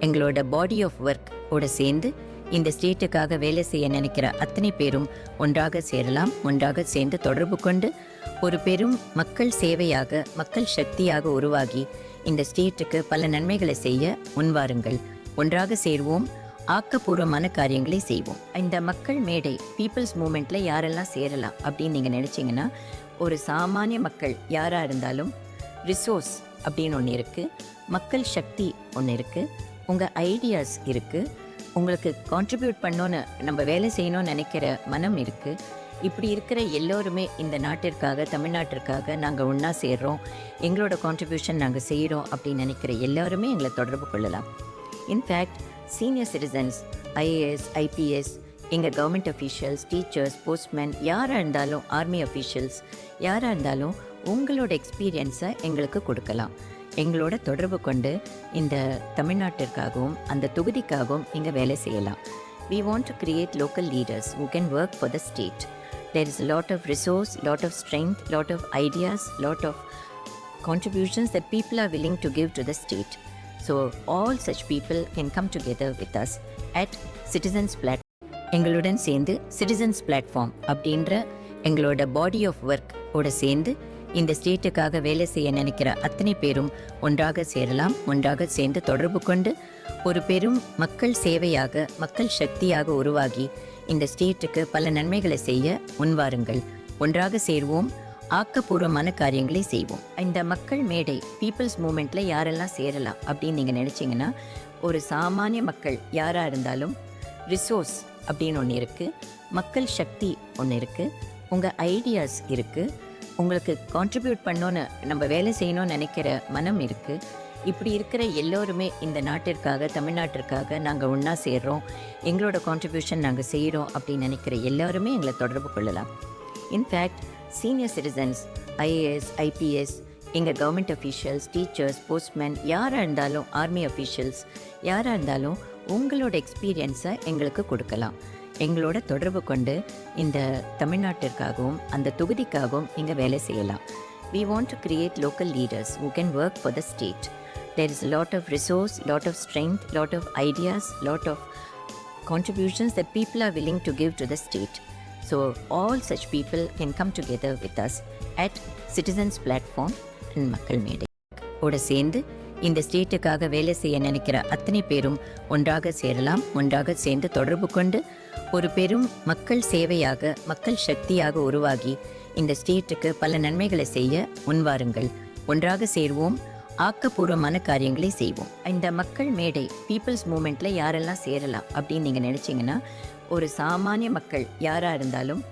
எங்களோட body of work ஓட சேர்ந்து இந்த ஸ்டேட்டுக்காக வேலை செய்ய நினைக்கிற அத்தனை பேரும் ஒன்றாக சேரலாம். ஒன்றாக சேர்ந்து தொடர்பு கொண்டு ஒரு பெரும் மக்கள் சேவையாக, மக்கள் சக்தியாக உருவாகி இந்த ஸ்டேட்டுக்கு பல நன்மைகளை செய்ய முன்வாருங்கள். ஒன்றாக சேர்வோம், ஆக்கப்பூர்வமான காரியங்களை செய்வோம். இந்த மக்கள் மேடை பீப்புள்ஸ் மூமெண்ட்ல யாரெல்லாம் சேரலாம் அப்படின்னு நீங்கள் நினச்சிங்கன்னா, ஒரு சாமானிய மக்கள் யாராக இருந்தாலும் ரிசோர்ஸ் அப்படின்னு ஒன்று இருக்குது, மக்கள் சக்தி ஒன்று இருக்குது, உங்கள் ஐடியாஸ் இருக்குது, உங்களுக்கு கான்ட்ரிபியூட் பண்ணோன்னு நம்ம வேலை செய்யணும்னு நினைக்கிற மனம் இருக்குது. இப்படி இருக்கிற எல்லோருமே இந்த நாட்டிற்காக, தமிழ்நாட்டிற்காக நாங்கள் ஒன்றா சேர்றோம், எங்களோட கான்ட்ரிபியூஷன் நாங்கள் செய்கிறோம் அப்படின்னு நினைக்கிற எல்லாருமே எங்களை தொடர்பு கொள்ளலாம். In fact senior citizens, IAS, IPS, எங்கள் கவர்மெண்ட் அஃபீஷியல்ஸ், டீச்சர்ஸ், போஸ்ட்மேன் யாராக இருந்தாலும், ஆர்மி அஃபீஷியல்ஸ் யாராக இருந்தாலும் உங்களோட எக்ஸ்பீரியன்ஸை எங்களுக்கு கொடுக்கலாம். எங்களோட தொடர்பு கொண்டு இந்த தமிழ்நாட்டிற்காகவும் அந்த தொகுதிக்காகவும் இங்கே வேலை செய்யலாம். We want to create local leaders who can work for the state. There is a lot of resource, lot of strength, lot of ideas, lot of contributions that people are willing to give to the state. So all such people can come together with us at Citizens Platform. எங்களுடன் சேர்ந்து citizens platform அப்படின்ற எங்களோட body of work ஓட சேர்ந்து இந்த ஸ்டேட்டுக்காக வேலை செய்ய நினைக்கிற அத்தனை பேரும் ஒன்றாக சேரலாம். ஒன்றாக சேர்ந்து தொடர்பு கொண்டு ஒரு பெரும் மக்கள் சேவையாக, மக்கள் சக்தியாக உருவாகி இந்த ஸ்டேட்டுக்கு பல நன்மைகளை செய்ய முன்வாருங்கள். ஒன்றாக சேர்வோம், ஆக்கப்பூர்வமான காரியங்களை செய்வோம். இந்த மக்கள் மேடை பீப்புள்ஸ் மூமெண்ட்ல யாரெல்லாம் சேரலாம் அப்படின்னு நீங்கள் நினச்சிங்கன்னா, ஒரு சாமானிய மக்கள் யாராக இருந்தாலும் ரிசோர்ஸ் அப்படின்னு ஒன்று இருக்குது, மக்கள் சக்தி ஒன்று இருக்குது, உங்கள் ஐடியாஸ் இருக்குது, உங்களுக்கு கான்ட்ரிபியூட் பண்ணோன்னு நம்ம வேலை செய்யணும்னு நினைக்கிற மனம் இருக்குது. இப்படி இருக்கிற எல்லோருமே இந்த நாட்டிற்காக, தமிழ்நாட்டிற்காக நாங்கள் ஒன்றா சேர்றோம், எங்களோட கான்ட்ரிபியூஷன் நாங்கள் செய்கிறோம் அப்படின்னு நினைக்கிற எல்லாருமே எங்களை தொடர்பு கொள்ளலாம். In fact senior citizens, IAS, IPS, எங்கள் கவர்மெண்ட் அஃபீஷியல்ஸ், டீச்சர்ஸ், போஸ்ட்மேன் யாராக இருந்தாலும், ஆர்மி அஃபீஷியல்ஸ் யாராக இருந்தாலும் உங்களோட எக்ஸ்பீரியன்ஸை எங்களுக்கு கொடுக்கலாம். எங்களோட தொடர்பு கொண்டு இந்த தமிழ்நாட்டிற்காகவும் அந்த தொகுதிக்காகவும் இங்கே வேலை செய்யலாம். We want to create local leaders who can work for the state. There is a lot of resource, lot of strength, lot of ideas, lot of contributions that people are willing to give to the state. So all such people can come together with us at Citizens Platform and மக்கள் மேடை ஓட சேர்ந்து இந்த ஸ்டேட்டுக்காக வேலை செய்ய நினைக்கிற அத்தனை பேரும் ஒன்றாக சேரலாம். ஒன்றாக சேர்ந்து தொடர்பு கொண்டு ஒரு பெரும் மக்கள் சேவையாக, மக்கள் சக்தியாக உருவாகி இந்த ஸ்டேட்டுக்கு பல நன்மைகளை செய்ய முன்வாருங்கள். ஒன்றாக சேர்வோம், ஆக்கப்பூர்வமான காரியங்களை செய்வோம். இந்த மக்கள் மேடை பீப்புள்ஸ் மூமெண்ட்ல யாரெல்லாம் சேரலாம் அப்படின்னு நீங்கள் நினச்சிங்கன்னா, ஒரு சாமானிய மக்கள் யாராக இருந்தாலும்